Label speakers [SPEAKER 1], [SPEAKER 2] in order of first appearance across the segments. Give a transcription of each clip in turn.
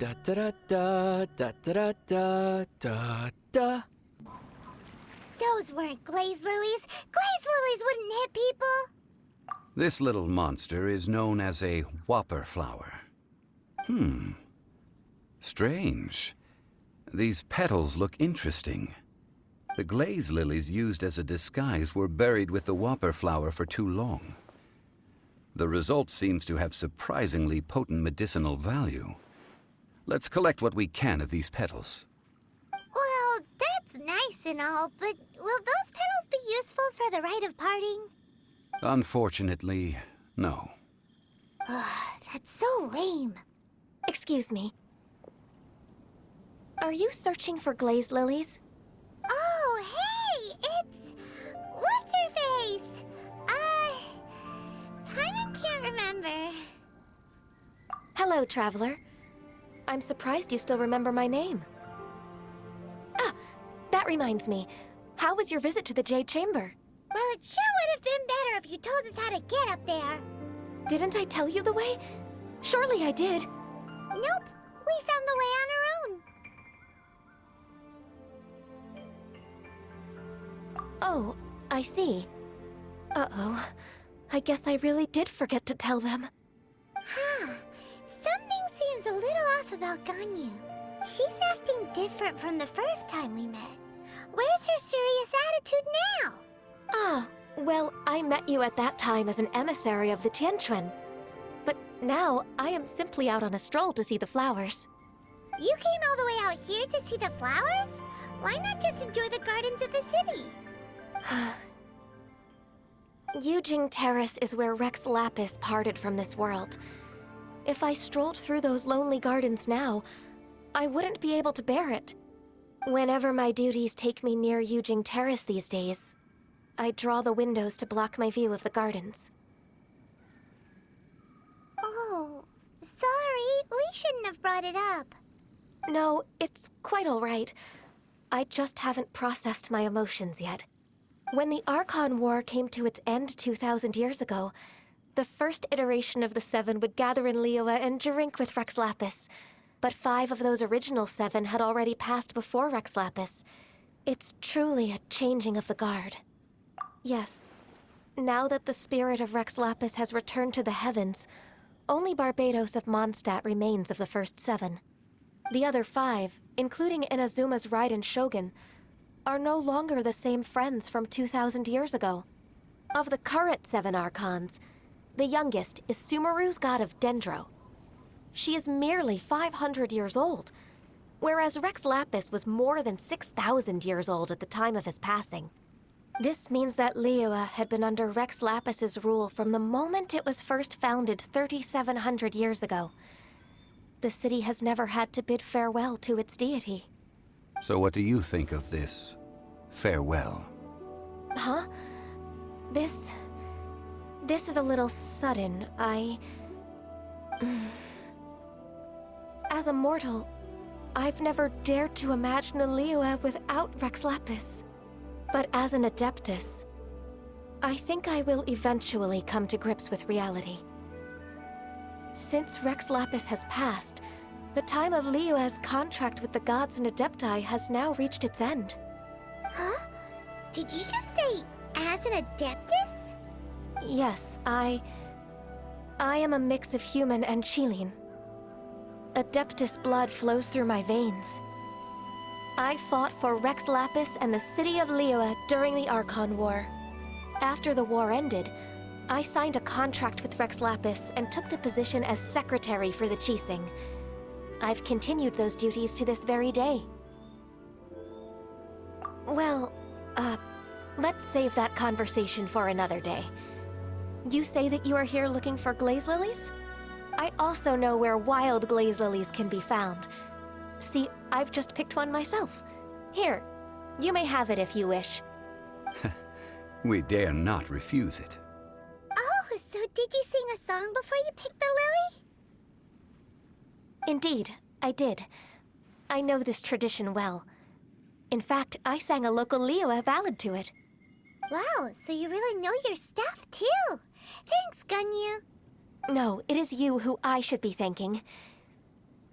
[SPEAKER 1] Da da da da da da da da da.
[SPEAKER 2] Those weren't glaze lilies. Glaze lilies wouldn't hit people.
[SPEAKER 3] This little monster is known as a whopper flower. Strange. These petals look interesting. The glaze lilies used as a disguise were buried with the whopper flower for too long. The result seems to have surprisingly potent medicinal value. Let's collect what we can of these petals.
[SPEAKER 2] Well, that's nice and all, but will those petals be useful for the rite of parting?
[SPEAKER 3] Unfortunately, no.
[SPEAKER 2] That's so lame.
[SPEAKER 4] Excuse me. Are you searching for glaze lilies?
[SPEAKER 2] Oh, hey! It's... What's-her-face? Kinda can't remember.
[SPEAKER 4] Hello, traveler. I'm surprised you still remember my name. Ah, that reminds me. How was your visit to the Jade Chamber?
[SPEAKER 2] Well, it sure would have been better if you told us how to get up there.
[SPEAKER 4] Didn't I tell you the way? Surely I did.
[SPEAKER 2] Nope, we found the way on our own.
[SPEAKER 4] Oh, I see. Uh-oh. I guess I really did forget to tell them.
[SPEAKER 2] Something seems a little off about Ganyu. She's acting different from the first time we met. Where's her serious attitude now?
[SPEAKER 4] Ah, well, I met you at that time as an emissary of the Tianquan. But now, I am simply out on a stroll to see the flowers.
[SPEAKER 2] You came all the way out here to see the flowers? Why not just enjoy the gardens of the city?
[SPEAKER 4] Yujing Terrace is where Rex Lapis parted from this world. If I strolled through those lonely gardens now, I wouldn't be able to bear it. Whenever my duties take me near Yujing Terrace these days, I draw the windows to block my view of the gardens.
[SPEAKER 2] Oh, sorry. We shouldn't have brought it up.
[SPEAKER 4] No, it's quite all right. I just haven't processed my emotions yet. When the Archon War came to its end 2,000 years ago, the first iteration of the Seven would gather in Liyue and drink with Rex Lapis. But 5 of those original 7 had already passed before Rex Lapis. It's truly a changing of the guard. Yes, now that the spirit of Rex Lapis has returned to the heavens, only Barbados of Mondstadt remains of the first 7. The other 5, including Inazuma's Rite and Shogun, are no longer the same friends from 2,000 years ago. Of the current 7 Archons, the youngest is Sumeru's god of Dendro. She is merely 500 years old, whereas Rex Lapis was more than 6,000 years old at the time of his passing. This means that Liyue had been under Rex Lapis's rule from the moment it was first founded 3,700 years ago. The city has never had to bid farewell to its deity.
[SPEAKER 3] So what do you think of this farewell?
[SPEAKER 4] Huh? This is a little sudden. As a mortal, I've never dared to imagine a Liyue without Rex Lapis. But as an Adeptus, I think I will eventually come to grips with reality. Since Rex Lapis has passed, the time of Liyue's contract with the gods and Adepti has now reached its end.
[SPEAKER 2] Huh? Did you just say, as an Adeptus?
[SPEAKER 4] Yes, I am a mix of human and Chilean. Adeptus blood flows through my veins. I fought for Rex Lapis and the city of Liyue during the Archon War. After the war ended, I signed a contract with Rex Lapis and took the position as secretary for the Qixing. I've continued those duties to this very day. Well, let's save that conversation for another day. You say that you are here looking for glaze lilies? I also know where wild glaze lilies can be found. See, I've just picked one myself. Here, you may have it if you wish.
[SPEAKER 3] We dare not refuse it.
[SPEAKER 2] Oh, so did you sing a song before you picked the lily?
[SPEAKER 4] Indeed, I did. I know this tradition well. In fact, I sang a local Liyue ballad to it.
[SPEAKER 2] Wow, so you really know your stuff, too. Thanks, Ganyu.
[SPEAKER 4] No, it is you who I should be thanking.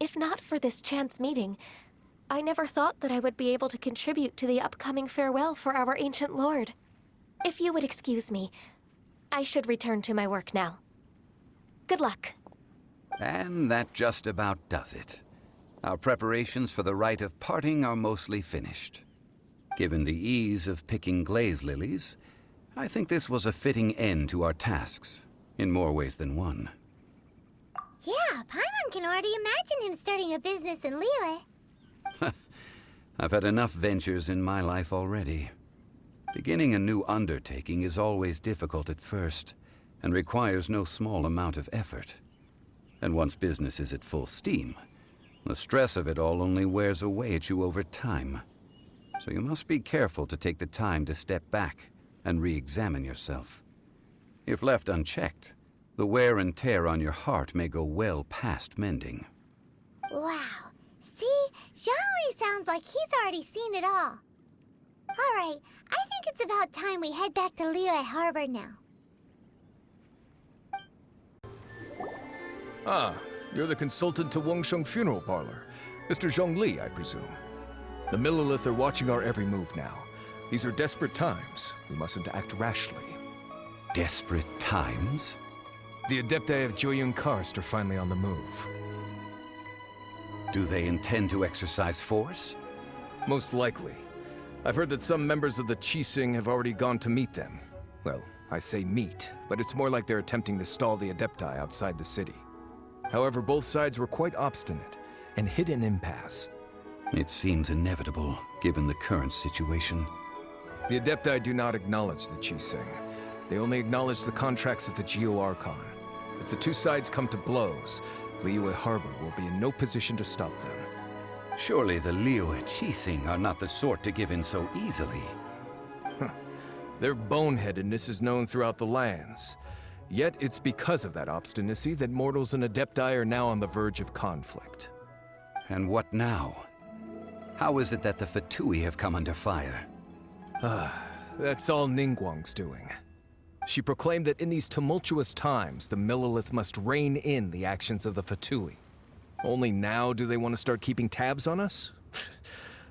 [SPEAKER 4] If not for this chance meeting, I never thought that I would be able to contribute to the upcoming farewell for our ancient lord. If you would excuse me, I should return to my work now. Good luck.
[SPEAKER 3] And that just about does it. Our preparations for the rite of parting are mostly finished. Given the ease of picking glaze lilies, I think this was a fitting end to our tasks, in more ways than one.
[SPEAKER 2] Yeah, Paimon can already imagine him starting a business in Liyue.
[SPEAKER 3] I've had enough ventures in my life already. Beginning a new undertaking is always difficult at first, and requires no small amount of effort. And once business is at full steam, the stress of it all only wears away at you over time. So you must be careful to take the time to step back and re-examine yourself. If left unchecked, the wear and tear on your heart may go well past mending.
[SPEAKER 2] Wow. See? Zhongli sounds like he's already seen it all. Alright, I think it's about time we head back to Liyue Harbor now.
[SPEAKER 5] Ah, you're the consultant to Wangsheng Funeral Parlor. Mr. Zhongli, I presume. The Millilith are watching our every move now. These are desperate times. We mustn't act rashly.
[SPEAKER 3] Desperate times?
[SPEAKER 5] The Adepti of Joyun Karst are finally on the move.
[SPEAKER 3] Do they intend to exercise force?
[SPEAKER 5] Most likely. I've heard that some members of the Qixing have already gone to meet them. Well, I say meet, but it's more like they're attempting to stall the Adepti outside the city. However, both sides were quite obstinate and hit an impasse.
[SPEAKER 3] It seems inevitable, given the current situation.
[SPEAKER 5] The Adepti do not acknowledge the Qixing. They only acknowledge the contracts of the Geo-Archon. If the two sides come to blows, Liyue Harbor will be in no position to stop them.
[SPEAKER 3] Surely the Liyue Qixing are not the sort to give in so easily.
[SPEAKER 5] Their boneheadedness is known throughout the lands. Yet it's because of that obstinacy that mortals and Adepti are now on the verge of conflict.
[SPEAKER 3] And what now? How is it that the Fatui have come under fire?
[SPEAKER 5] That's all Ningguang's doing. She proclaimed that in these tumultuous times, the Millilith must rein in the actions of the Fatui. Only now do they want to start keeping tabs on us?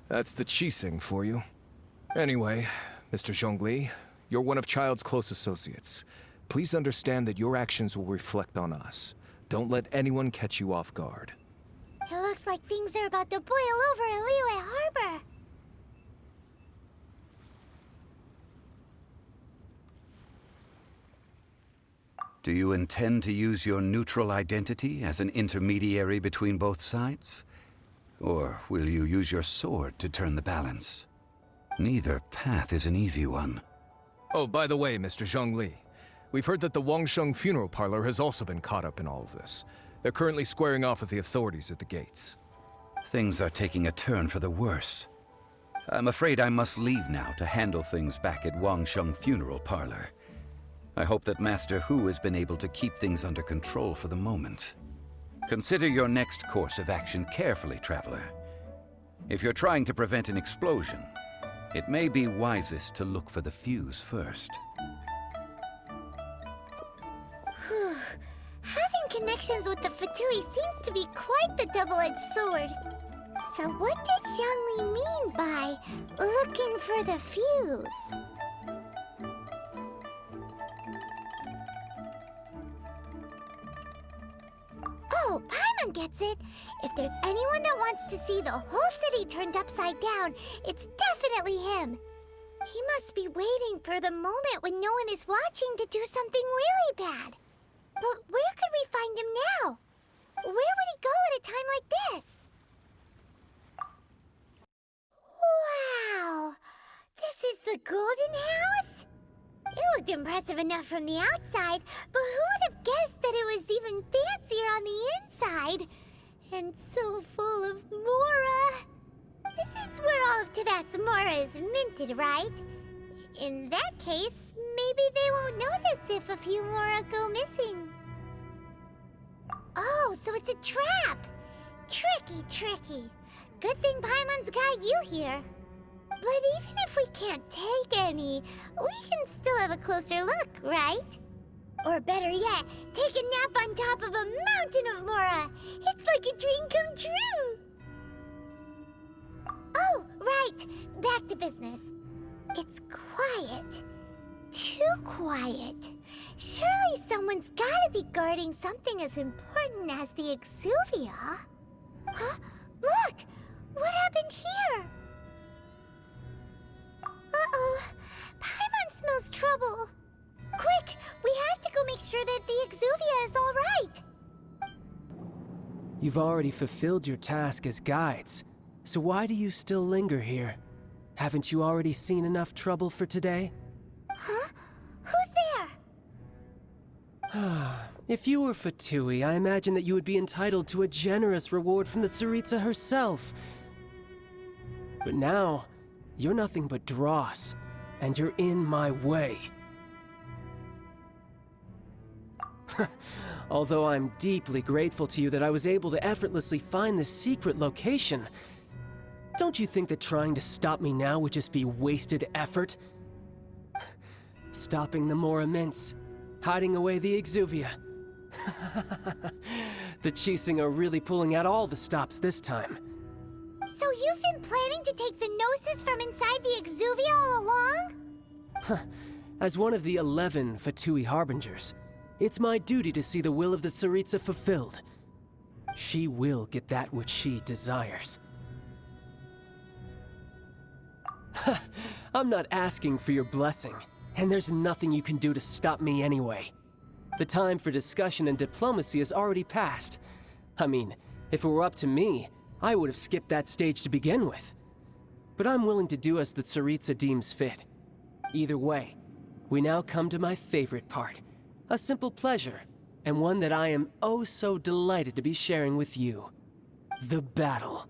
[SPEAKER 5] That's the Qixing for you. Anyway, Mr. Zhongli, you're one of Child's close associates. Please understand that your actions will reflect on us. Don't let anyone catch you off guard.
[SPEAKER 2] It looks like things are about to boil over in Liyue Harbor.
[SPEAKER 3] Do you intend to use your neutral identity as an intermediary between both sides? Or will you use your sword to turn the balance? Neither path is an easy one.
[SPEAKER 5] Oh, by the way, Mr. Zhongli, we've heard that the Wangsheng Funeral Parlor has also been caught up in all of this. They're currently squaring off with the authorities at the gates.
[SPEAKER 3] Things are taking a turn for the worse. I'm afraid I must leave now to handle things back at Wangsheng Funeral Parlor. I hope that Master Hu has been able to keep things under control for the moment. Consider your next course of action carefully, Traveler. If you're trying to prevent an explosion, it may be wisest to look for the fuse first.
[SPEAKER 2] Whew. Having connections with the Fatui seems to be quite the double-edged sword. So what does Zhongli mean by looking for the fuse? Oh, Paimon gets it. If there's anyone that wants to see the whole city turned upside down, it's definitely him. He must be waiting for the moment when no one is watching to do something really bad. But where could we find him now? Where would he go at a time like this? Wow! This is the Golden House? It looked impressive enough from the outside, but who would have guessed that it was even fancier on the inside? And so full of Mora. This is where all of Teyvat's Mora is minted, right? In that case, maybe they won't notice if a few Mora go missing. Oh, so it's a trap! Tricky, tricky. Good thing Paimon's got you here. But even if we can't take any, we can still have a closer look, right? Or better yet, take a nap on top of a mountain of Mora. It's like a dream come true. Oh, right. Back to business. It's quiet. Too quiet. Surely someone's gotta be guarding something as important as the Exuvia. Huh? Look! What happened here? Uh-oh. Paimon smells trouble. Quick! We have to go make sure that the Exuvia is all right.
[SPEAKER 1] You've already fulfilled your task as guides, so why do you still linger here? Haven't you already seen enough trouble for today?
[SPEAKER 2] Huh? Who's there?
[SPEAKER 1] If you were Fatui, I imagine that you would be entitled to a generous reward from the Tsaritsa herself. But now, you're nothing but dross, and you're in my way. Although I'm deeply grateful to you that I was able to effortlessly find this secret location, don't you think that trying to stop me now would just be wasted effort? Stopping the Mora Mints, hiding away the Exuvia. The Chising are really pulling out all the stops this time.
[SPEAKER 2] So you've been planning to take the Gnosis from inside the Exuvia all along?
[SPEAKER 1] As one of the 11 Fatui Harbingers, it's my duty to see the will of the Tsaritsa fulfilled. She will get that which she desires. I'm not asking for your blessing, and there's nothing you can do to stop me anyway. The time for discussion and diplomacy has already passed. I mean, if it were up to me, I would have skipped that stage to begin with. But I'm willing to do as the Tsaritsa deems fit. Either way, we now come to my favorite part. A simple pleasure, and one that I am oh so delighted to be sharing with you. The battle.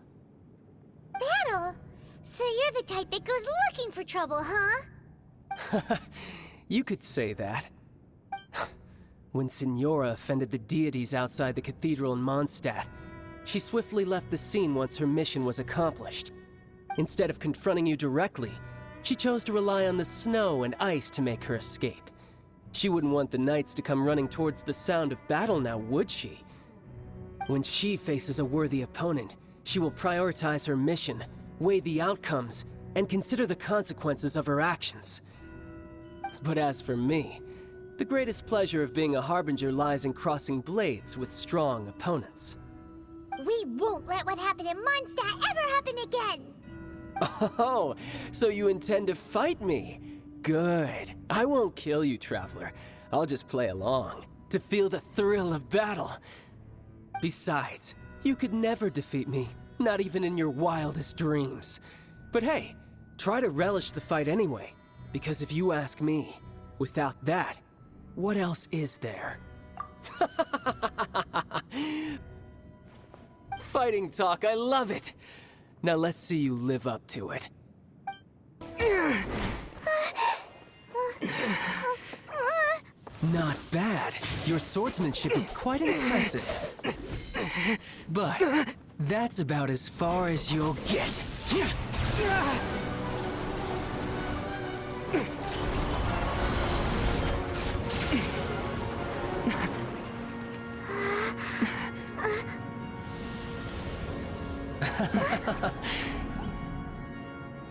[SPEAKER 2] Battle? So you're the type that goes looking for trouble, huh?
[SPEAKER 1] You could say that. When Signora offended the deities outside the cathedral in Mondstadt, she swiftly left the scene once her mission was accomplished. Instead of confronting you directly, she chose to rely on the snow and ice to make her escape. She wouldn't want the knights to come running towards the sound of battle now, would she? When she faces a worthy opponent, she will prioritize her mission, weigh the outcomes, and consider the consequences of her actions. But as for me, the greatest pleasure of being a Harbinger lies in crossing blades with strong opponents.
[SPEAKER 2] We won't let what happened in Mondstadt ever happen again!
[SPEAKER 1] Oh, so you intend to fight me? Good. I won't kill you, Traveler. I'll just play along, to feel the thrill of battle. Besides, you could never defeat me, not even in your wildest dreams. But hey, try to relish the fight anyway, because if you ask me, without that, what else is there? Fighting talk, I love it! Now let's see you live up to it. Not bad. Your swordsmanship is quite impressive. But that's about as far as you'll get.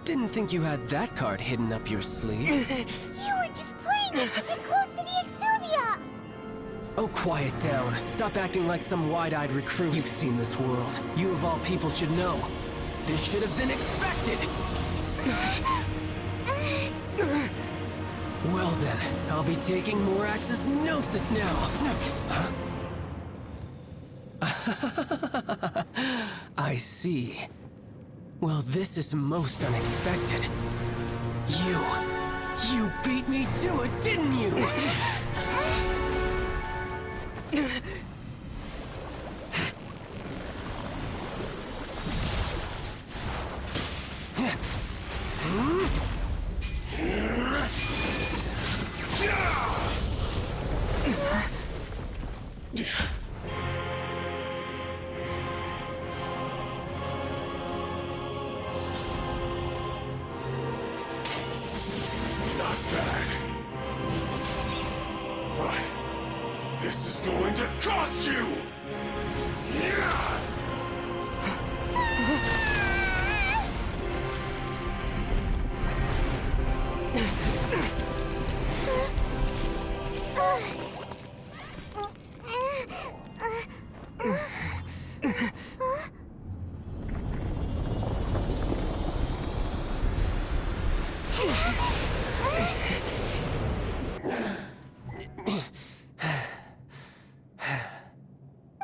[SPEAKER 1] Didn't think you had that card hidden up your sleeve.
[SPEAKER 2] You were just playing us to get close to the Exuvia!
[SPEAKER 1] Oh, quiet down. Stop acting like some wide-eyed recruit. You've seen this world. You of all people should know. This should have been expected! Well then, I'll be taking Morax's Gnosis now! Huh? I see. Well, this is most unexpected. You beat me to it, didn't you?
[SPEAKER 6] This is going to cost you! Yeah!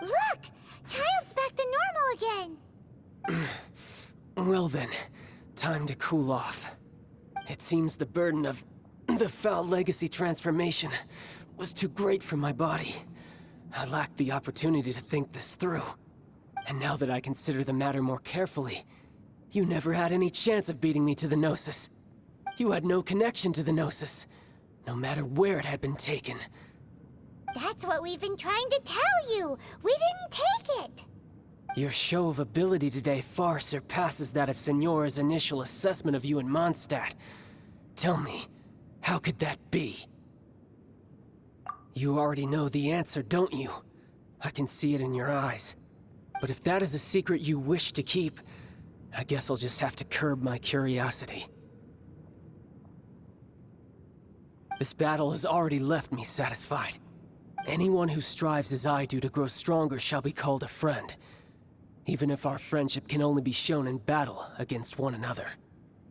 [SPEAKER 2] Look! Child's back to normal again!
[SPEAKER 1] Well then, time to cool off. It seems the burden of the foul legacy transformation was too great for my body. I lacked the opportunity to think this through. And now that I consider the matter more carefully, you never had any chance of beating me to the Gnosis. You had no connection to the Gnosis, no matter where it had been taken.
[SPEAKER 2] That's what we've been trying to tell you! We didn't take it!
[SPEAKER 1] Your show of ability today far surpasses that of Signora's initial assessment of you in Mondstadt. Tell me, how could that be? You already know the answer, don't you? I can see it in your eyes. But if that is a secret you wish to keep, I guess I'll just have to curb my curiosity. This battle has already left me satisfied. Anyone who strives as I do to grow stronger shall be called a friend, even if our friendship can only be shown in battle against one another.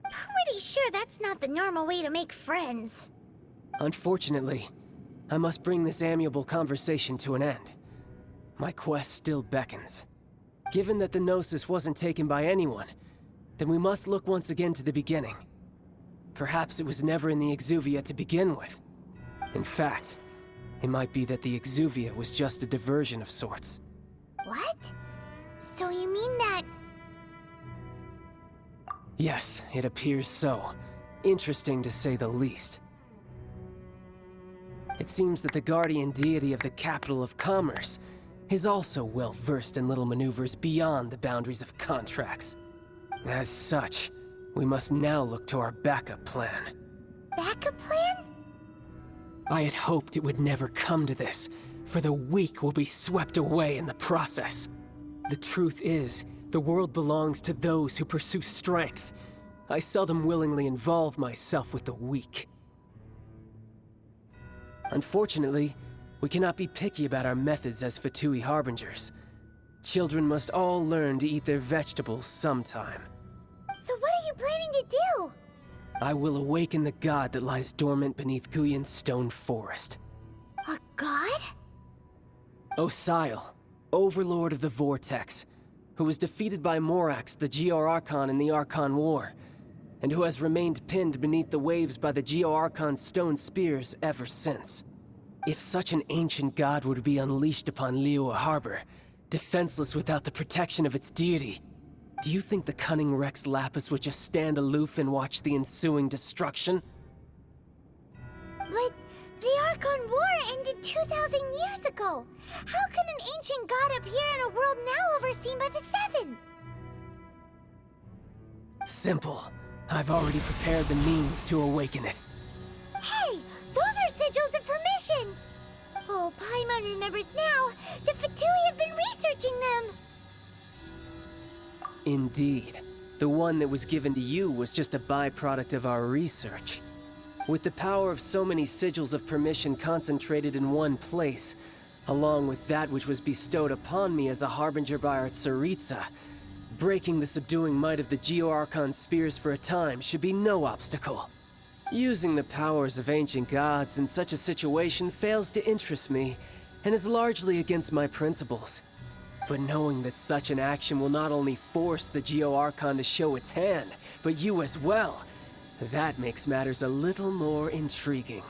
[SPEAKER 2] Pretty sure that's not the normal way to make friends.
[SPEAKER 1] Unfortunately, I must bring this amiable conversation to an end. My quest still beckons. Given that the Gnosis wasn't taken by anyone, then we must look once again to the beginning. Perhaps it was never in the Exuvia to begin with. In fact, it might be that the Exuvia was just a diversion of sorts.
[SPEAKER 2] What? So you mean that...
[SPEAKER 1] Yes, it appears so. Interesting to say the least. It seems that the guardian deity of the capital of commerce is also well versed in little maneuvers beyond the boundaries of contracts. As such, we must now look to our backup plan.
[SPEAKER 2] backup plan?
[SPEAKER 1] I had hoped it would never come to this, for the weak will be swept away in the process. The truth is, the world belongs to those who pursue strength. I seldom willingly involve myself with the weak. Unfortunately, we cannot be picky about our methods as Fatui Harbingers. Children must all learn to eat their vegetables sometime.
[SPEAKER 2] So what are you planning to do?
[SPEAKER 1] I will awaken the god that lies dormant beneath Guyon's stone forest.
[SPEAKER 2] A god?
[SPEAKER 1] Osile, overlord of the Vortex, who was defeated by Morax, the Geo-Archon in the Archon War, and who has remained pinned beneath the waves by the Geo-Archon's stone spears ever since. If such an ancient god were to be unleashed upon Liyue Harbor, defenseless without the protection of its deity, do you think the cunning Rex Lapis would just stand aloof and watch the ensuing destruction?
[SPEAKER 2] But the Archon War ended 2,000 years ago. How can an ancient god appear in a world now overseen by the Seven?
[SPEAKER 1] Simple. I've already prepared the means to awaken it.
[SPEAKER 2] Hey, those are sigils of permission! Oh, Paimon remembers now. The Fatui have been researching them.
[SPEAKER 1] Indeed. The one that was given to you was just a byproduct of our research. With the power of so many sigils of permission concentrated in one place, along with that which was bestowed upon me as a harbinger by our Tsaritsa, breaking the subduing might of the Geo-Archon spears for a time should be no obstacle. Using the powers of ancient gods in such a situation fails to interest me, and is largely against my principles. But knowing that such an action will not only force the Geo-Archon to show its hand, but you as well, that makes matters a little more intriguing.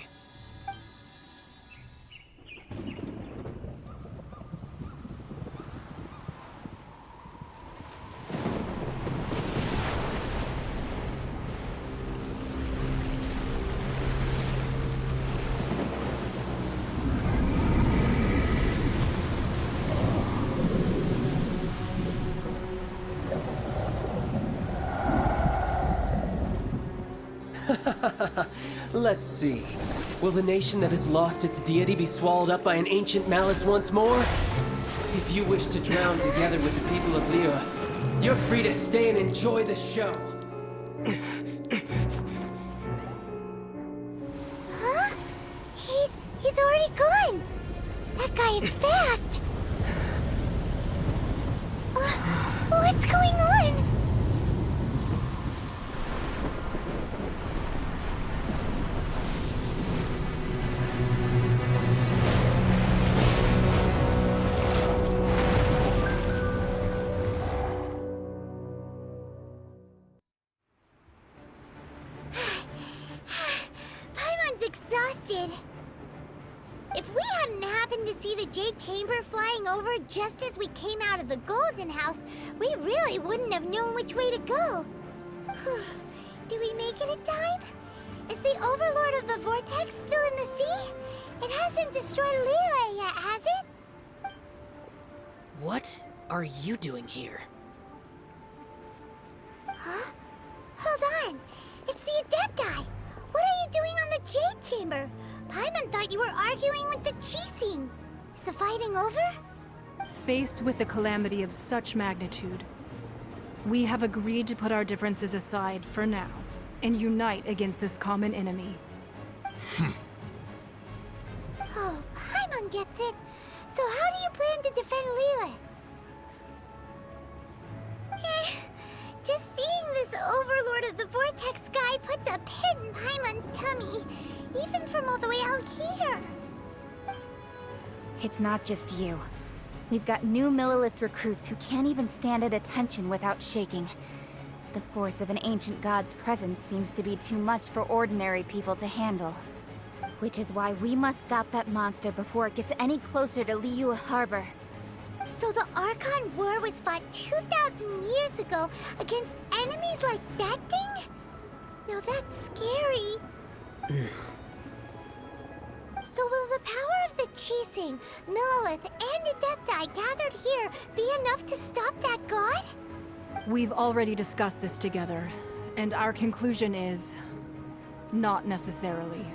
[SPEAKER 1] Let's see. Will the nation that has lost its deity be swallowed up by an ancient malice once more? If you wish to drown together with the people of Liyue, you're free to stay and enjoy the show.
[SPEAKER 2] Huh? He's already gone! That guy is fast! What's going on? Paimon's exhausted. If we hadn't happened to see the Jade Chamber flying over just as we came out of the Golden House, we really wouldn't have known which way to go. Did we make it in time? Is the Overlord of the Vortex still in the sea? It hasn't destroyed Liyue yet, has it?
[SPEAKER 7] What are you doing here?
[SPEAKER 2] Huh? Hold on. It's the Adepti. What are you doing on the Jade Chamber? Paimon thought you were arguing with the Qixing. Is the fighting over?
[SPEAKER 8] Faced with a calamity of such magnitude, we have agreed to put our differences aside for now and unite against this common enemy.
[SPEAKER 2] Oh, Paimon gets it. So how do you plan to defend Liyue? Just seeing this Overlord of the Vortex guy puts a pit in Paimon's tummy, even from all the way out here.
[SPEAKER 9] It's not just you. We've got new Millilith recruits who can't even stand at attention without shaking. The force of an ancient god's presence seems to be too much for ordinary people to handle. Which is why we must stop that monster before it gets any closer to Liyue Harbor.
[SPEAKER 2] So the Archon War was fought 2,000 years ago against enemies like that thing? Now that's scary. So will the power of the Qixing, Millilith, and Adepti gathered here be enough to stop that god?
[SPEAKER 8] We've already discussed this together, and our conclusion is... not necessarily.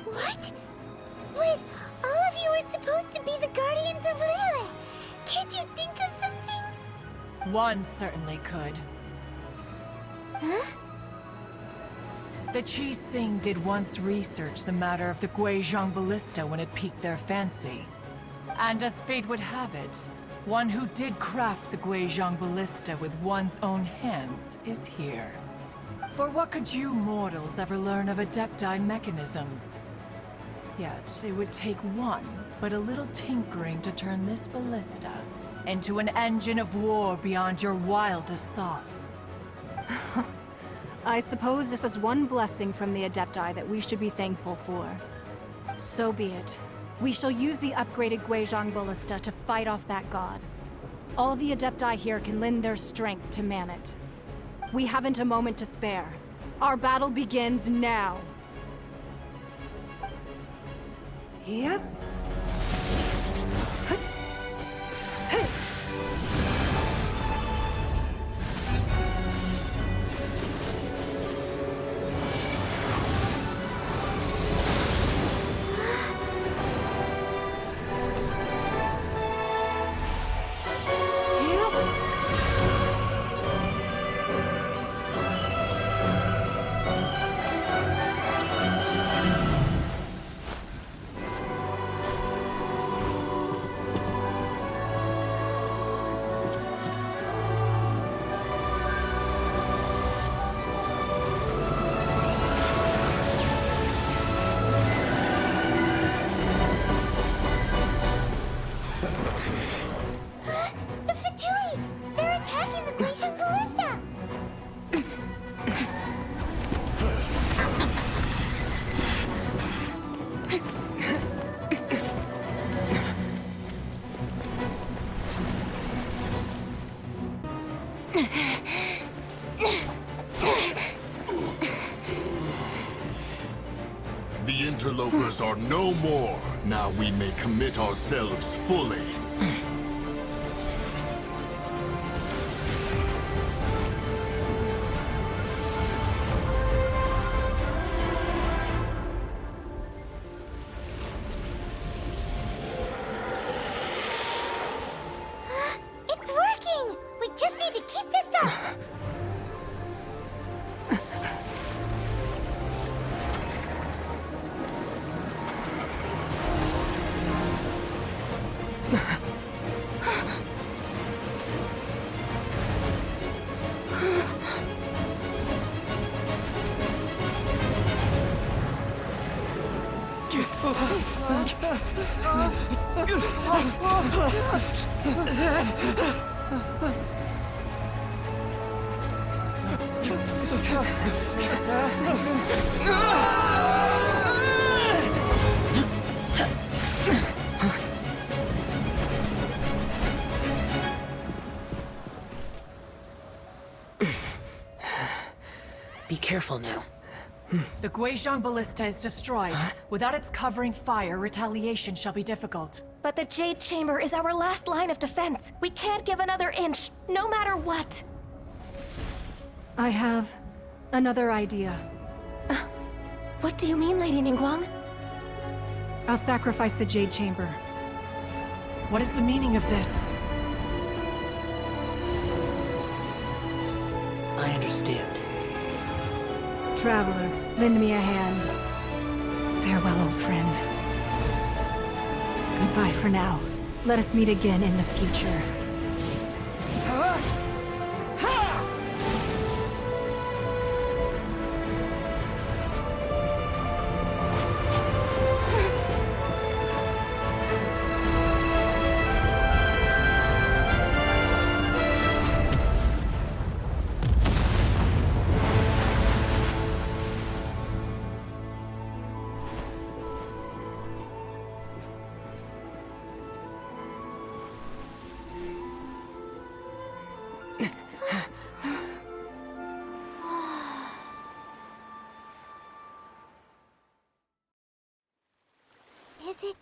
[SPEAKER 2] What? But all of you are supposed to be the guardians of Liyue. Can't you think of something?
[SPEAKER 10] One certainly could.
[SPEAKER 2] Huh?
[SPEAKER 10] The Qixing did once research the matter of the Guizhong Ballista when it piqued their fancy. And as fate would have it, one who did craft the Guizhong Ballista with one's own hands is here. For what could you mortals ever learn of Adepti mechanisms? Yet, it would take one, but a little tinkering to turn this ballista into an engine of war beyond your wildest thoughts.
[SPEAKER 8] I suppose this is one blessing from the Adepti that we should be thankful for. So be it. We shall use the upgraded Guizhong Ballista to fight off that god. All the Adepti here can lend their strength to man it. We haven't a moment to spare. Our battle begins now.
[SPEAKER 10] Yep.
[SPEAKER 2] The Fatui! They're attacking the Guizhong Ballista!
[SPEAKER 6] The interlopers are no more. Now we may commit ourselves fully.
[SPEAKER 7] Be careful now.
[SPEAKER 10] The Guizhong Ballista is destroyed. Without its covering fire, retaliation shall be difficult.
[SPEAKER 4] But the Jade Chamber is our last line of defense. We can't give another inch, no matter what.
[SPEAKER 8] I have another idea.
[SPEAKER 4] What do you mean, Lady Ningguang?
[SPEAKER 8] I'll sacrifice the Jade Chamber.
[SPEAKER 10] What is the meaning of this?
[SPEAKER 7] I understand.
[SPEAKER 8] Traveler, lend me a hand. Farewell, old friend. Goodbye for now. Let us meet again in the future.
[SPEAKER 2] Is it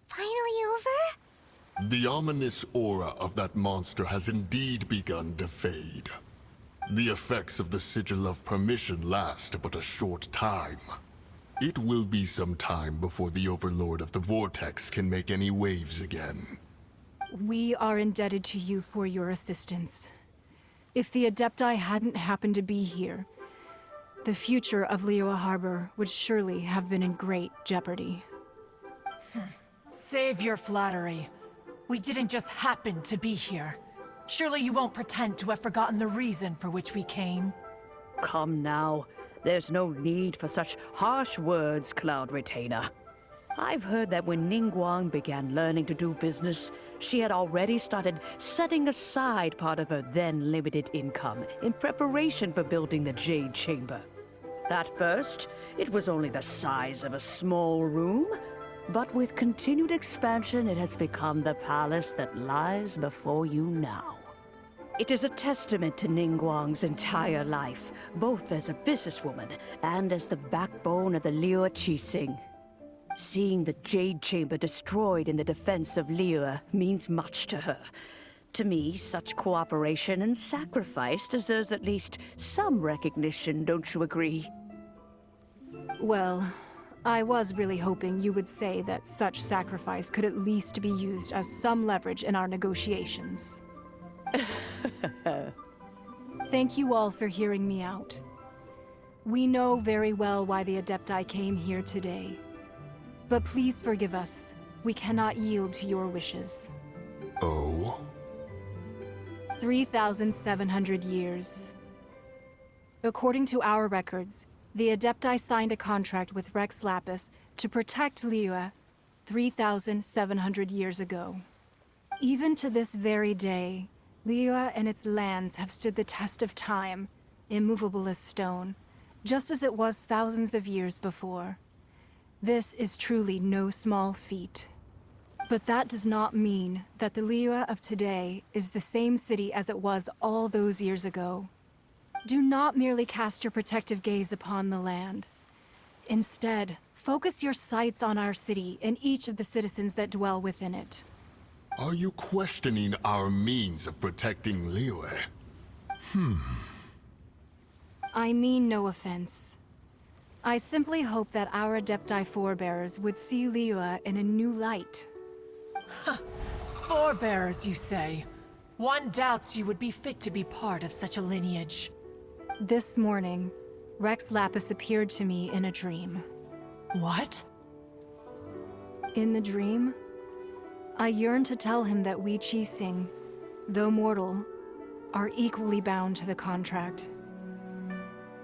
[SPEAKER 2] finally over?
[SPEAKER 6] The ominous aura of that monster has indeed begun to fade. The effects of the Sigil of Permission last but a short time. It will be some time before the Overlord of the Vortex can make any waves again.
[SPEAKER 8] We are indebted to you for your assistance. If the Adepti hadn't happened to be here, the future of Liyue Harbor would surely have been in great jeopardy.
[SPEAKER 10] Save your flattery. We didn't just happen to be here. Surely you won't pretend to have forgotten the reason for which we came.
[SPEAKER 11] Come now. There's no need for such harsh words, Cloud Retainer. I've heard that when Ningguang began learning to do business, she had already started setting aside part of her then limited income in preparation for building the Jade Chamber. At first, it was only the size of a small room, but with continued expansion, it has become the palace that lies before you now. It is a testament to Ningguang's entire life, both as a businesswoman and as the backbone of the Liyue Qixing. Seeing the Jade Chamber destroyed in the defense of Liyue means much to her. To me, such cooperation and sacrifice deserves at least some recognition, don't you agree?
[SPEAKER 8] Well, I was really hoping you would say that such sacrifice could at least be used as some leverage in our negotiations. Thank you all for hearing me out. We know very well why the Adepti came here today. But please forgive us. We cannot yield to your wishes.
[SPEAKER 6] Oh?
[SPEAKER 8] 3,700 years. According to our records, the Adepti signed a contract with Rex Lapis to protect Liyue 3,700 years ago. Even to this very day, Liyue and its lands have stood the test of time, immovable as stone, just as it was thousands of years before. This is truly no small feat. But that does not mean that the Liyue of today is the same city as it was all those years ago. Do not merely cast your protective gaze upon the land. Instead, focus your sights on our city and each of the citizens that dwell within it.
[SPEAKER 6] Are you questioning our means of protecting Liyue?
[SPEAKER 8] I mean no offense. I simply hope that our Adepti forebears would see Liyue in a new light.
[SPEAKER 10] Forebearers, you say? One doubts you would be fit to be part of such a lineage.
[SPEAKER 8] This morning, Rex Lapis appeared to me in a dream.
[SPEAKER 10] What?
[SPEAKER 8] In the dream, I yearn to tell him that we Qixing, though mortal, are equally bound to the contract.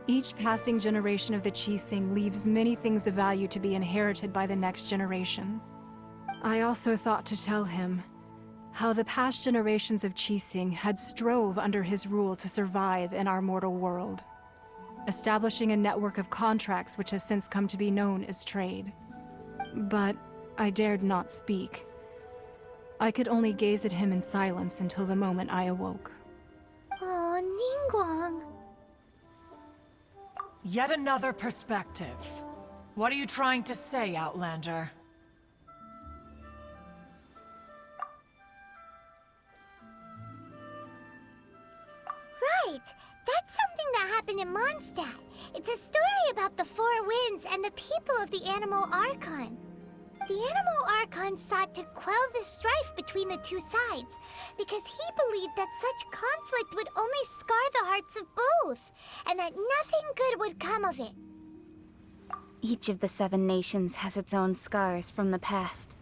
[SPEAKER 8] Each passing generation of the Qixing leaves many things of value to be inherited by the next generation. I also thought to tell him how the past generations of Qixing had strove under his rule to survive in our mortal world, establishing a network of contracts which has since come to be known as trade. But I dared not speak. I could only gaze at him in silence until the moment I awoke.
[SPEAKER 2] Oh, Ningguang.
[SPEAKER 10] Yet another perspective. What are you trying to say, Outlander?
[SPEAKER 2] Right! That's something that happened in Mondstadt. It's a story about the Four Winds and the people of the Animal Archon. The Animal Archon sought to quell the strife between the two sides, because he believed that such conflict would only scar the hearts of both, and that nothing good would come of it.
[SPEAKER 9] Each of the 7 nations has its own scars from the past.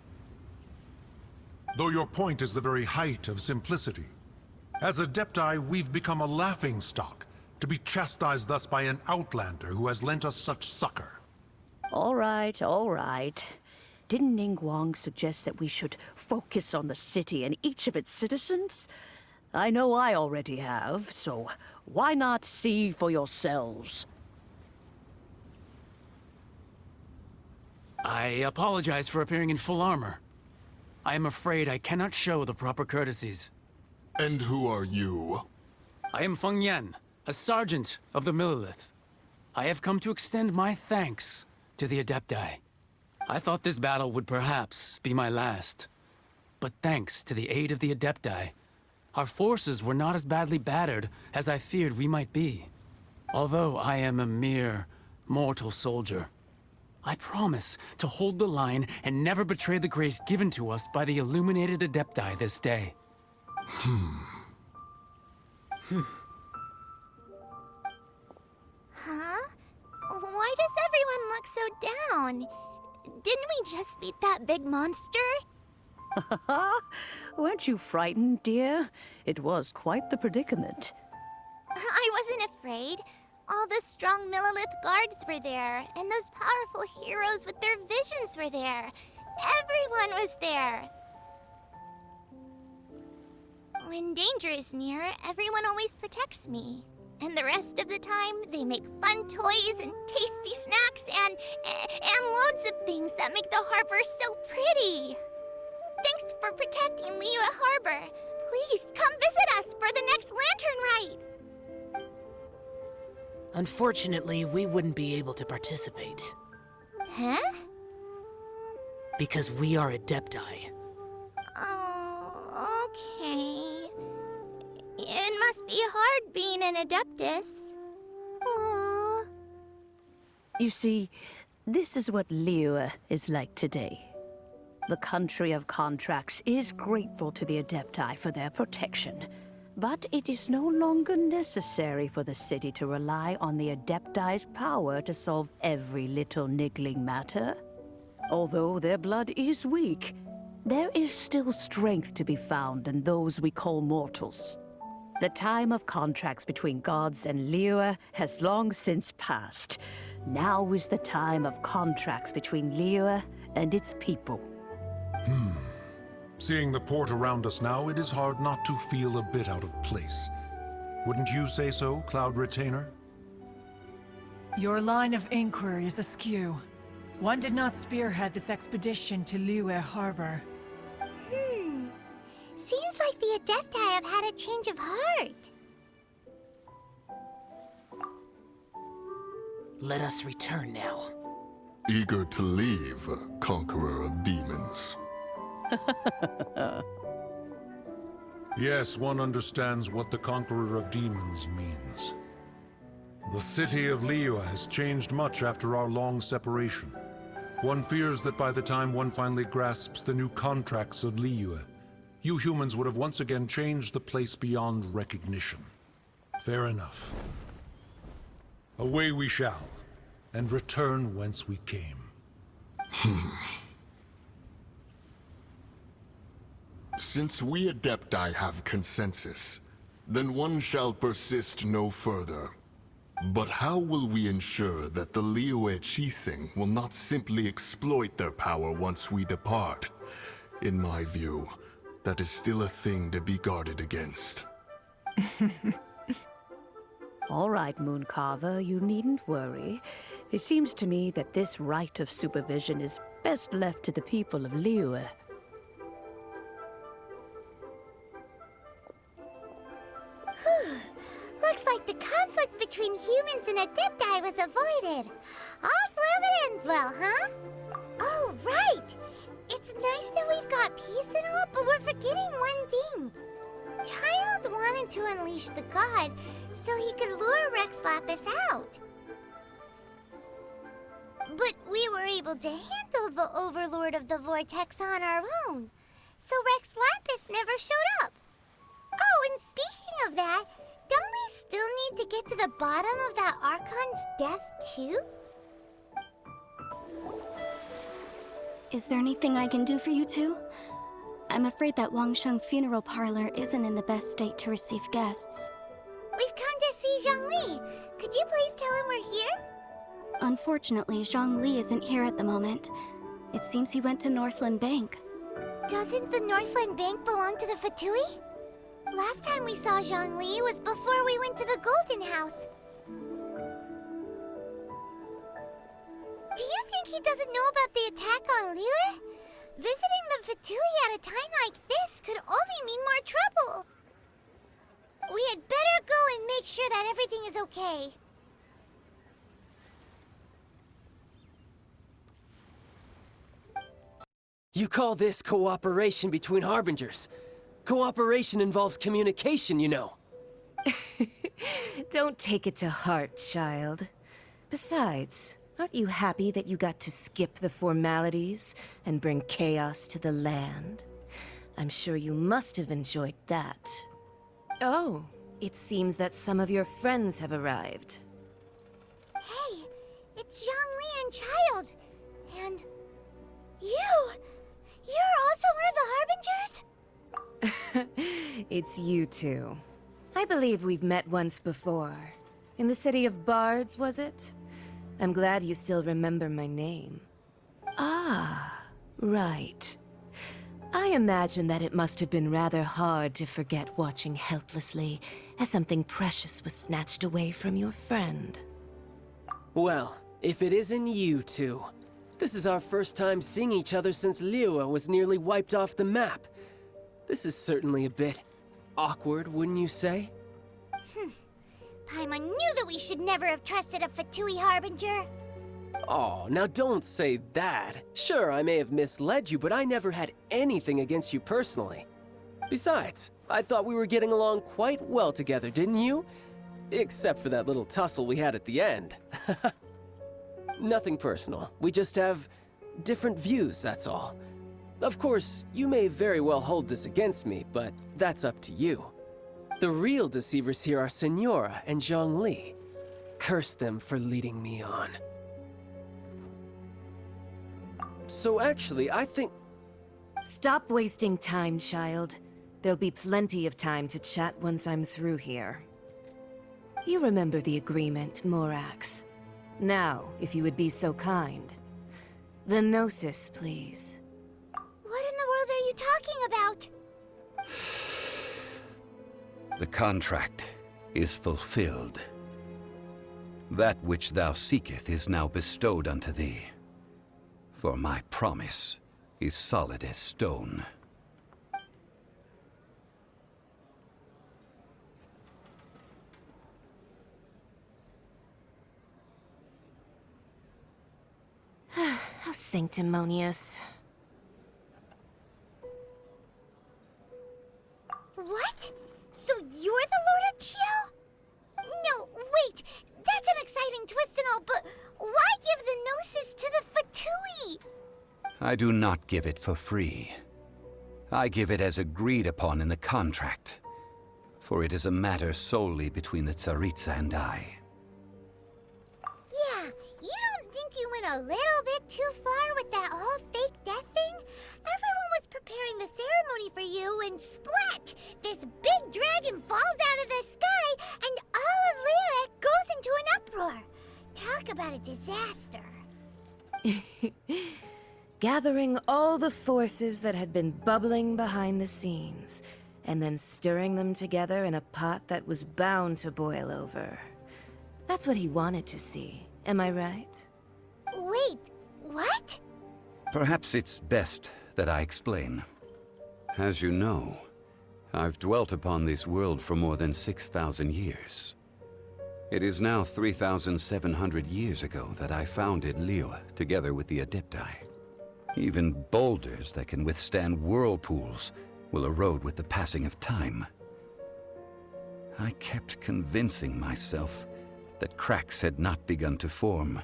[SPEAKER 12] Though your point is the very height of simplicity. As Adepti, we've become a laughingstock, to be chastised thus by an outlander who has lent us such succor.
[SPEAKER 11] All right, all right. Didn't Ningguang suggest that we should focus on the city and each of its citizens? I know I already have, so why not see for yourselves?
[SPEAKER 13] I apologize for appearing in full armor. I am afraid I cannot show the proper courtesies.
[SPEAKER 6] And who are you?
[SPEAKER 13] I am Feng Yan, a sergeant of the Millelith. I have come to extend my thanks to the Adepti. I thought this battle would perhaps be my last. But thanks to the aid of the Adepti, our forces were not as badly battered as I feared we might be. Although I am a mere mortal soldier, I promise to hold the line and never betray the grace given to us by the illuminated Adepti this day.
[SPEAKER 2] Huh? Why does everyone look so down? Didn't we just beat that big monster?
[SPEAKER 11] Weren't you frightened, dear? It was quite the predicament.
[SPEAKER 2] I wasn't afraid. All the strong Millelith guards were there, and those powerful heroes with their visions were there. Everyone was there. When danger is near, everyone always protects me. And the rest of the time, they make fun toys and tasty snacks and loads of things that make the harbor so pretty. Thanks for protecting Liyue Harbor. Please come visit us for the next Lantern Rite.
[SPEAKER 7] Unfortunately, we wouldn't be able to participate.
[SPEAKER 2] Huh?
[SPEAKER 7] Because we are Adepti.
[SPEAKER 2] Oh, okay. It must be hard being an Adeptus. Aww.
[SPEAKER 11] You see, this is what Liyue is like today. The country of contracts is grateful to the Adepti for their protection, but it is no longer necessary for the city to rely on the Adepti's power to solve every little niggling matter. Although their blood is weak, there is still strength to be found in those we call mortals. The time of contracts between gods and Liyue has long since passed. Now is the time of contracts between Liyue and its people.
[SPEAKER 12] Seeing the port around us now, it is hard not to feel a bit out of place. Wouldn't you say so, Cloud Retainer?
[SPEAKER 10] Your line of inquiry is askew. One did not spearhead this expedition to Liyue Harbor.
[SPEAKER 2] Seems like the Adepti have had a change of heart.
[SPEAKER 7] Let us return now.
[SPEAKER 6] Eager to leave, Conqueror of Demons.
[SPEAKER 12] Yes, one understands what the Conqueror of Demons means. The city of Liyue has changed much after our long separation. One fears that by the time one finally grasps the new contracts of Liyue, you humans would have once again changed the place beyond recognition. Fair enough. Away we shall, and return whence we came.
[SPEAKER 6] Since we Adepti have consensus, then one shall persist no further. But how will we ensure that the Liyue Qixing will not simply exploit their power once we depart? In my view, that is still a thing to be guarded against.
[SPEAKER 11] All right, Mooncarver, you needn't worry. It seems to me that this right of supervision is best left to the people of Liyue.
[SPEAKER 2] Looks like the conflict between humans and Adepti was avoided. All's well that ends well, huh? Oh, right! It's nice that we've got peace and all, but we're forgetting one thing. Child wanted to unleash the god so he could lure Rex Lapis out. But we were able to handle the Overlord of the Vortex on our own, so Rex Lapis never showed up. Oh, and speaking of that, don't we still need to get to the bottom of that Archon's death, too?
[SPEAKER 14] Is there anything I can do for you two? I'm afraid that Wangsheng Funeral Parlor isn't in the best state to receive guests.
[SPEAKER 2] We've come to see Zhongli. Could you please tell him we're here?
[SPEAKER 14] Unfortunately, Zhongli isn't here at the moment. It seems he went to Northland Bank.
[SPEAKER 2] Doesn't the Northland Bank belong to the Fatui? Last time we saw Zhongli was before we went to the Golden House. Do you think he doesn't know about the attack on Liyue? Visiting the Fatui at a time like this could only mean more trouble. We had better go and make sure that everything is okay.
[SPEAKER 1] You call this cooperation between Harbingers? Cooperation involves communication, you know.
[SPEAKER 15] Don't take it to heart, child. Besides, aren't you happy that you got to skip the formalities and bring chaos to the land? I'm sure you must have enjoyed that. Oh, it seems that some of your friends have arrived.
[SPEAKER 2] Hey, it's Zhongli and Child. And you! You're also one of the Harbingers?
[SPEAKER 15] It's you two. I believe we've met once before. In the city of Bards, was it? I'm glad you still remember my name. Ah, right. I imagine that it must have been rather hard to forget watching helplessly as something precious was snatched away from your friend.
[SPEAKER 1] Well, if it isn't you two. This is our first time seeing each other since Liyue was nearly wiped off the map. This is certainly a bit awkward, wouldn't you say?
[SPEAKER 2] Paimon knew that we should never have trusted a Fatui Harbinger.
[SPEAKER 1] Oh, now don't say that. Sure, I may have misled you, but I never had anything against you personally. Besides, I thought we were getting along quite well together, didn't you? Except for that little tussle we had at the end. Nothing personal. We just have different views, that's all. Of course, you may very well hold this against me, but that's up to you. The real deceivers here are Senora and Zhongli. Curse them for leading me on. So actually, I think...
[SPEAKER 15] Stop wasting time, child. There'll be plenty of time to chat once I'm through here. You remember the agreement, Morax. Now, if you would be so kind. The Gnosis, please.
[SPEAKER 2] What in the world are you talking about?
[SPEAKER 3] The contract is fulfilled. That which thou seeketh is now bestowed unto thee. For my promise is solid as stone.
[SPEAKER 15] How sanctimonious.
[SPEAKER 2] What? So you're the Lord of Chiao? No, wait! That's an exciting twist and all, but why give the Gnosis to the Fatui?
[SPEAKER 3] I do not give it for free. I give it as agreed upon in the contract, for it is a matter solely between the Tsaritsa and I.
[SPEAKER 2] Yeah, you don't think you went a little bit too far with that whole fake death thing? Everyone was preparing the ceremony for you splat! This big dragon falls out of the sky, and all of Lyra goes into an uproar. Talk about a disaster.
[SPEAKER 15] Gathering all the forces that had been bubbling behind the scenes, and then stirring them together in a pot that was bound to boil over. That's what he wanted to see, am I right?
[SPEAKER 2] Wait, what?
[SPEAKER 3] Perhaps it's best that I explain. As you know, I've dwelt upon this world for more than 6,000 years. It is now 3,700 years ago that I founded Liyue together with the Adepti. Even boulders that can withstand whirlpools will erode with the passing of time. I kept convincing myself that cracks had not begun to form,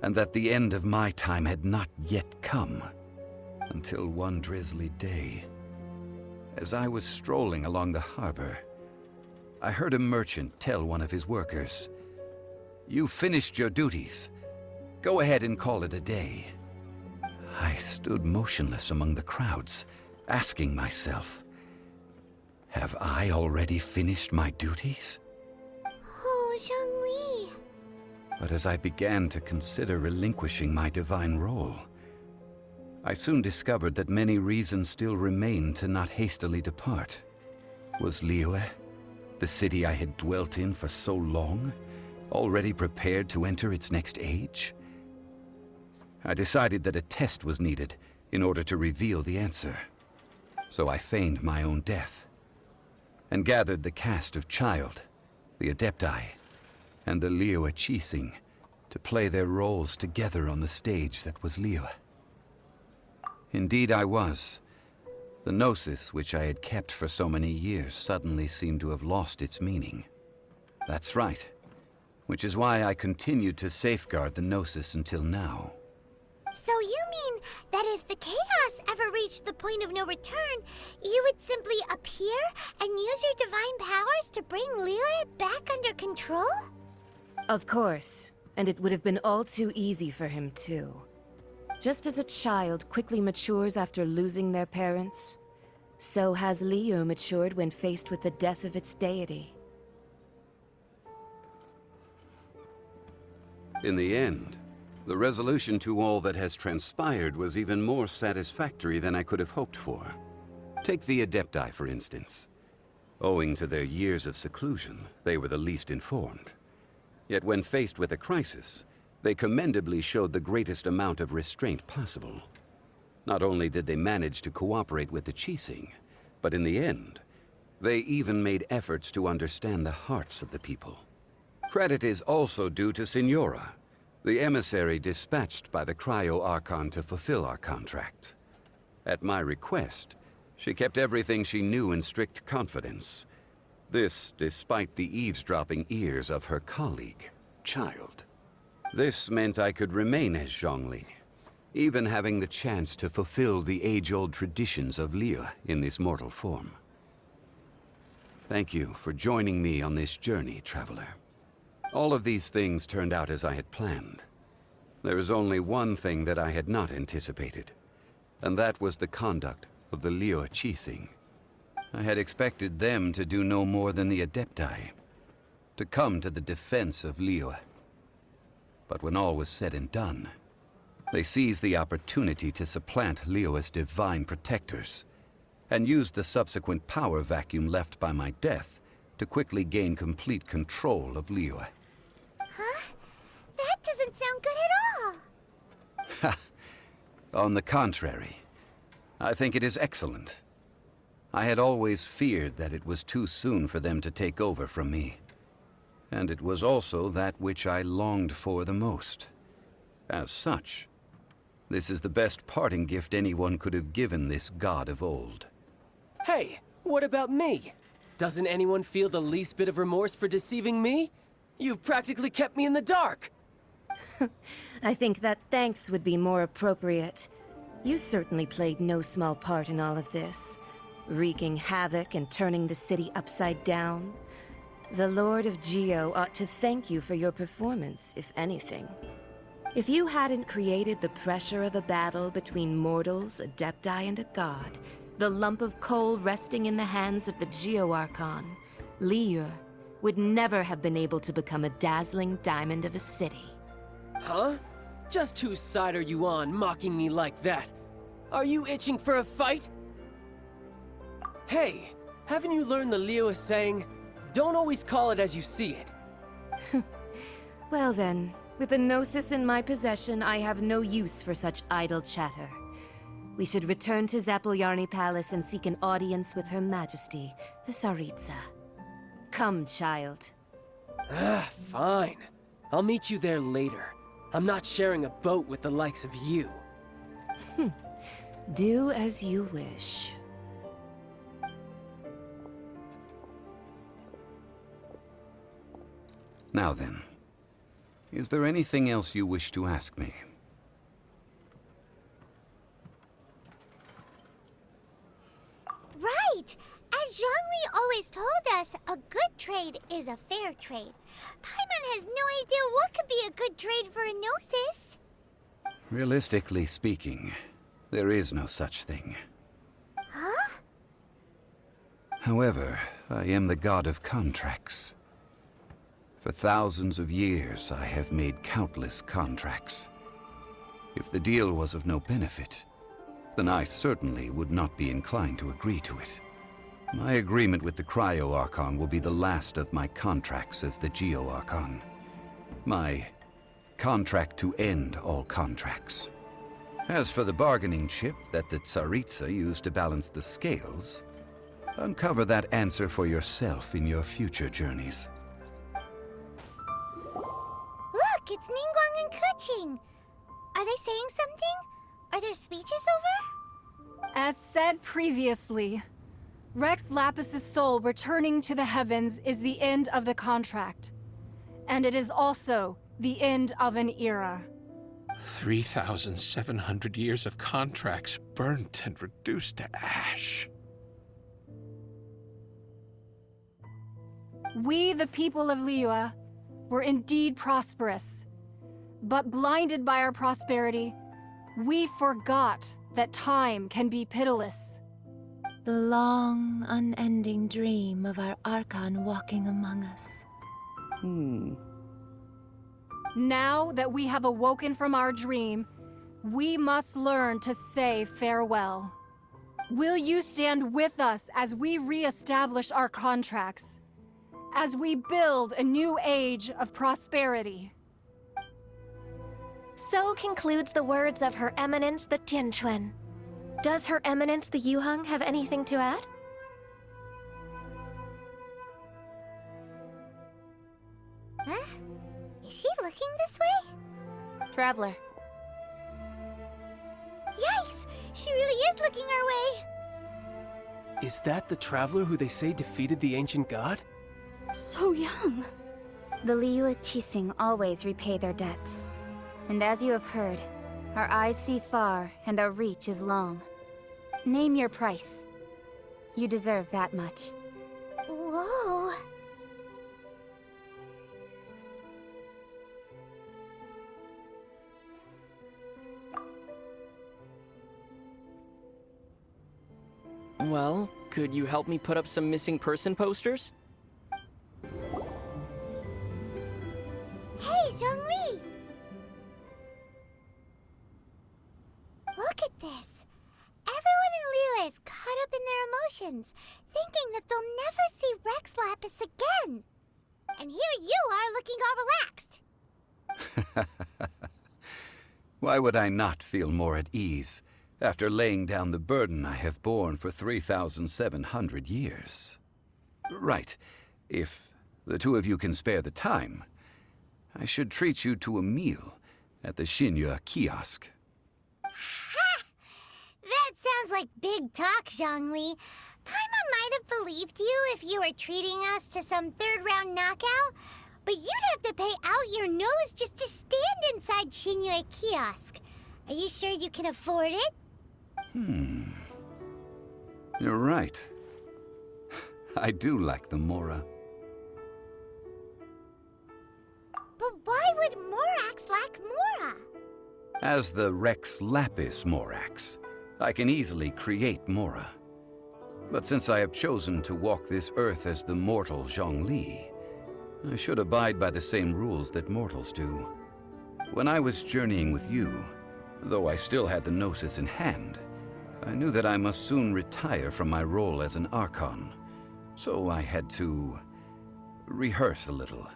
[SPEAKER 3] and that the end of my time had not yet come. Until one drizzly day, as I was strolling along the harbor, I heard a merchant tell one of his workers, "You finished your duties. Go ahead and call it a day." I stood motionless among the crowds, asking myself, have I already finished my duties?
[SPEAKER 2] Oh, Zhongli.
[SPEAKER 3] But as I began to consider relinquishing my divine role, I soon discovered that many reasons still remained to not hastily depart. Was Liyue, the city I had dwelt in for so long, already prepared to enter its next age? I decided that a test was needed in order to reveal the answer. So I feigned my own death, and gathered the cast of Child, the Adepti, and the Liyue Qixing to play their roles together on the stage that was Liyue. Indeed I was. The gnosis which I had kept for so many years suddenly seemed to have lost its meaning. That's right, which is why I continued to safeguard the gnosis until now.
[SPEAKER 2] So you mean that if the chaos ever reached the point of no return, you would simply appear and use your divine powers to bring Liyue back under control?
[SPEAKER 15] Of course, and it would have been all too easy for him too. Just as a child quickly matures after losing their parents, so has Liyue matured when faced with the death of its deity.
[SPEAKER 3] In the end, the resolution to all that has transpired was even more satisfactory than I could have hoped for. Take the Adepti, for instance. Owing to their years of seclusion, they were the least informed. Yet when faced with a crisis, they commendably showed the greatest amount of restraint possible. Not only did they manage to cooperate with the Qixing, but in the end, they even made efforts to understand the hearts of the people. Credit is also due to Signora, the emissary dispatched by the Cryo-Archon to fulfill our contract. At my request, she kept everything she knew in strict confidence. This despite the eavesdropping ears of her colleague, Child. This meant I could remain as Zhongli, even having the chance to fulfill the age-old traditions of Liyue in this mortal form. Thank you for joining me on this journey, Traveler. All of these things turned out as I had planned. There is only one thing that I had not anticipated, and that was the conduct of the Liyue Qixing. I had expected them to do no more than the Adepti, to come to the defense of Liyue. But when all was said and done, they seized the opportunity to supplant Liyue's divine protectors, and used the subsequent power vacuum left by my death to quickly gain complete control of Liyue.
[SPEAKER 2] Huh? That doesn't sound good at all!
[SPEAKER 3] Ha! On the contrary, I think it is excellent. I had always feared that it was too soon for them to take over from me. And it was also that which I longed for the most. As such, this is the best parting gift anyone could have given this god of old.
[SPEAKER 1] Hey, what about me? Doesn't anyone feel the least bit of remorse for deceiving me? You've practically kept me in the dark!
[SPEAKER 15] I think that thanks would be more appropriate. You certainly played no small part in all of this, wreaking havoc and turning the city upside down. The Lord of Geo ought to thank you for your performance, if anything. If you hadn't created the pressure of a battle between mortals, Adepti, and a god, the lump of coal resting in the hands of the Geo-Archon, Liyue would never have been able to become a dazzling diamond of a city.
[SPEAKER 1] Huh? Just whose side are you on, mocking me like that? Are you itching for a fight? Hey, haven't you learned the Liyue saying, don't always call it as you see it?
[SPEAKER 15] Well then, with the Gnosis in my possession, I have no use for such idle chatter. We should return to Zapoljarny Palace and seek an audience with Her Majesty, the Tsaritsa. Come, child.
[SPEAKER 1] Fine. I'll meet you there later. I'm not sharing a boat with the likes of you.
[SPEAKER 15] Do as you wish.
[SPEAKER 3] Now then, is there anything else you wish to ask me?
[SPEAKER 2] Right! As Zhongli always told us, a good trade is a fair trade. Paimon has no idea what could be a good trade for a Gnosis.
[SPEAKER 3] Realistically speaking, there is no such thing.
[SPEAKER 2] Huh?
[SPEAKER 3] However, I am the god of contracts. For thousands of years, I have made countless contracts. If the deal was of no benefit, then I certainly would not be inclined to agree to it. My agreement with the Cryo-Archon will be the last of my contracts as the Geo-Archon. My contract to end all contracts. As for the bargaining chip that the Tsaritsa used to balance the scales, uncover that answer for yourself in your future journeys.
[SPEAKER 2] Look, it's Ningguang and Keqing. Are they saying something? Are their speeches over?
[SPEAKER 8] As said previously, Rex Lapis's soul returning to the heavens is the end of the contract. And it is also the end of an era.
[SPEAKER 16] 3,700 years of contracts burnt and reduced to ash.
[SPEAKER 8] We, the people of Liyue, were indeed prosperous. But blinded by our prosperity, we forgot that time can be pitiless.
[SPEAKER 15] The long, unending dream of our Archon walking among us.
[SPEAKER 8] Now that we have awoken from our dream, we must learn to say farewell. Will you stand with us as we re-establish our contracts? As we build a new age of prosperity?
[SPEAKER 4] So concludes the words of Her Eminence the Tianquan. Does Her Eminence the Yuheng have anything to add?
[SPEAKER 2] Huh? Is she looking this way?
[SPEAKER 9] Traveler.
[SPEAKER 2] Yikes! She really is looking our way!
[SPEAKER 1] Is that the traveler who they say defeated the ancient god?
[SPEAKER 9] So young. The Liyue Qixing always repay their debts. And as you have heard, our eyes see far and our reach is long. Name your price. You deserve that much.
[SPEAKER 2] Whoa!
[SPEAKER 17] Well, could you help me put up some missing person posters?
[SPEAKER 2] Hey, Zhongli! Look at this. Everyone in Liyue is caught up in their emotions, thinking that they'll never see Rex Lapis again. And here you are looking all relaxed.
[SPEAKER 3] Why would I not feel more at ease after laying down the burden I have borne for 3,700 years? Right. If the two of you can spare the time, I should treat you to a meal at the Xinyue kiosk.
[SPEAKER 2] That sounds like big talk, Zhongli. Paimon might have believed you if you were treating us to some third-round knockout, but you'd have to pay out your nose just to stand inside Xinyue kiosk. Are you sure you can afford it?
[SPEAKER 3] You're right. I do like the Mora.
[SPEAKER 2] But why would Morax lack Mora?
[SPEAKER 3] As the Rex Lapis Morax, I can easily create Mora, But since I have chosen to walk this earth as the mortal Zhongli, I should abide by the same rules that mortals do. When I was journeying with you, though I still had the Gnosis in hand, I knew that I must soon retire from my role as an Archon, so I had to rehearse a little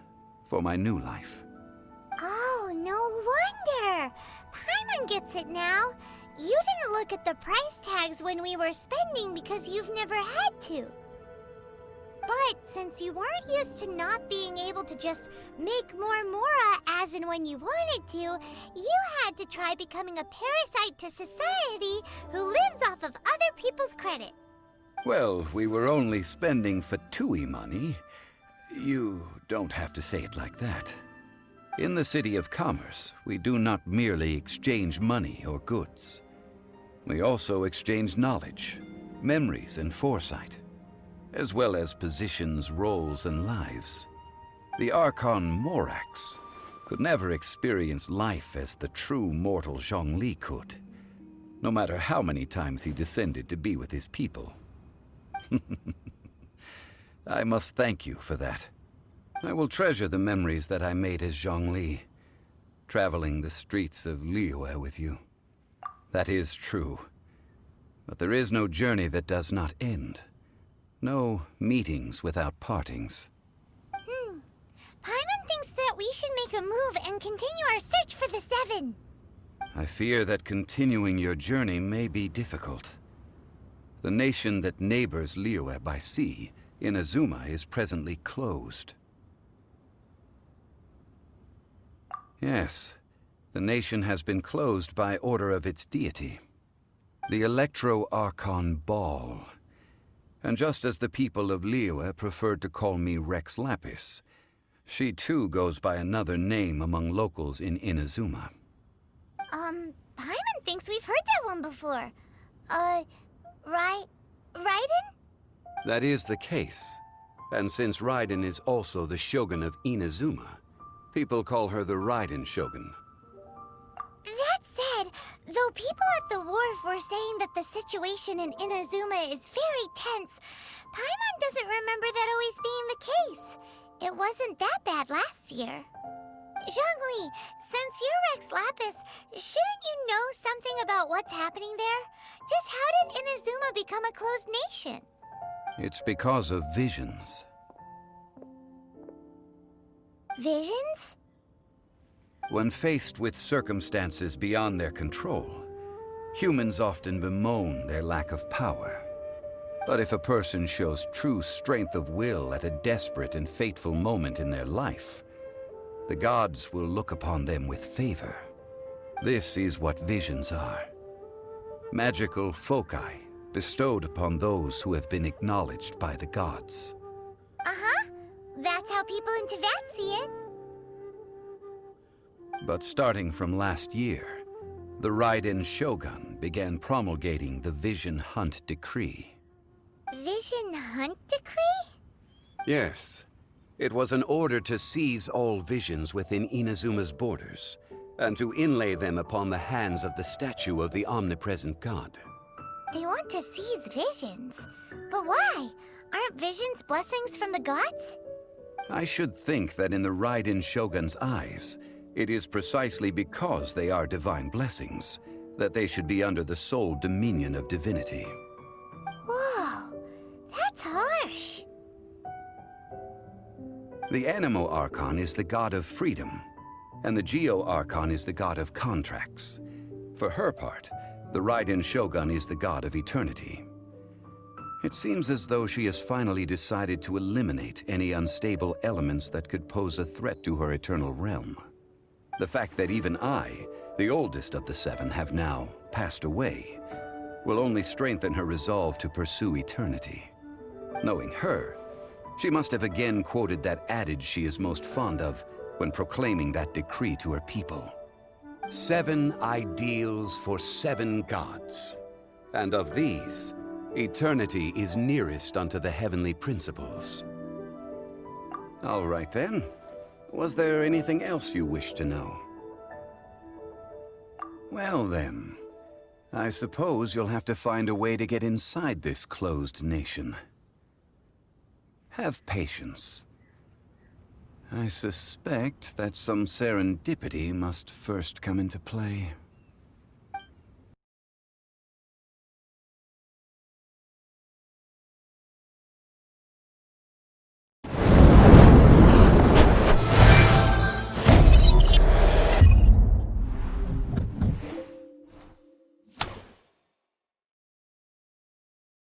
[SPEAKER 3] for my new life.
[SPEAKER 2] Oh, no wonder! Paimon gets it now. You didn't look at the price tags when we were spending because you've never had to. But since you weren't used to not being able to just make more Mora as and when you wanted to, you had to try becoming a parasite to society who lives off of other people's credit.
[SPEAKER 3] Well, we were only spending Fatui money. You don't have to say it like that. In the City of Commerce, we do not merely exchange money or goods. We also exchange knowledge, memories, and foresight, as well as positions, roles, and lives. The Archon Morax could never experience life as the true mortal Zhongli could, no matter how many times he descended to be with his people. I must thank you for that. I will treasure the memories that I made as Zhongli, traveling the streets of Liyue with you. That is true. But there is no journey that does not end. No meetings without partings.
[SPEAKER 2] Paimon thinks that we should make a move and continue our search for the Seven.
[SPEAKER 3] I fear that continuing your journey may be difficult. The nation that neighbors Liyue by sea, Inazuma, is presently closed. Yes, the nation has been closed by order of its deity, the Electro-Archon Ball. And just as the people of Liyue preferred to call me Rex Lapis, she too goes by another name among locals in Inazuma.
[SPEAKER 2] Paimon thinks we've heard that one before. Raiden?
[SPEAKER 3] That is the case. And since Raiden is also the Shogun of Inazuma, people call her the Raiden Shogun.
[SPEAKER 2] That said, though people at the wharf were saying that the situation in Inazuma is very tense, Paimon doesn't remember that always being the case. It wasn't that bad last year. Zhongli, since you're Rex Lapis, shouldn't you know something about what's happening there? Just how did Inazuma become a closed nation?
[SPEAKER 3] It's because of visions.
[SPEAKER 2] Visions?
[SPEAKER 3] When faced with circumstances beyond their control, humans often bemoan their lack of power. But if a person shows true strength of will at a desperate and fateful moment in their life, the gods will look upon them with favor. This is what visions are. Magical foci bestowed upon those who have been acknowledged by the gods.
[SPEAKER 2] Uh-huh. That's how people in Teyvat see it.
[SPEAKER 3] But starting from last year, the Raiden Shogun began promulgating the Vision Hunt Decree.
[SPEAKER 2] Vision Hunt Decree?
[SPEAKER 3] Yes. It was an order to seize all visions within Inazuma's borders, and to inlay them upon the hands of the statue of the omnipresent god.
[SPEAKER 2] They want to seize visions. But why? Aren't visions blessings from the gods?
[SPEAKER 3] I should think that in the Raiden Shogun's eyes, it is precisely because they are divine blessings that they should be under the sole dominion of divinity.
[SPEAKER 2] Whoa, that's harsh.
[SPEAKER 3] The Animo Archon is the god of freedom, and the Geo Archon is the god of contracts. For her part, the Raiden Shogun is the god of eternity. It seems as though she has finally decided to eliminate any unstable elements that could pose a threat to her eternal realm. The fact that even I, the oldest of the seven, have now passed away, will only strengthen her resolve to pursue eternity. Knowing her, she must have again quoted that adage she is most fond of when proclaiming that decree to her people. 7 ideals for 7 gods, and of these, eternity is nearest unto the heavenly principles. All right then. Was there anything else you wish to know? Well then, I suppose you'll have to find a way to get inside this closed nation. Have patience. I suspect that some serendipity must first come into play.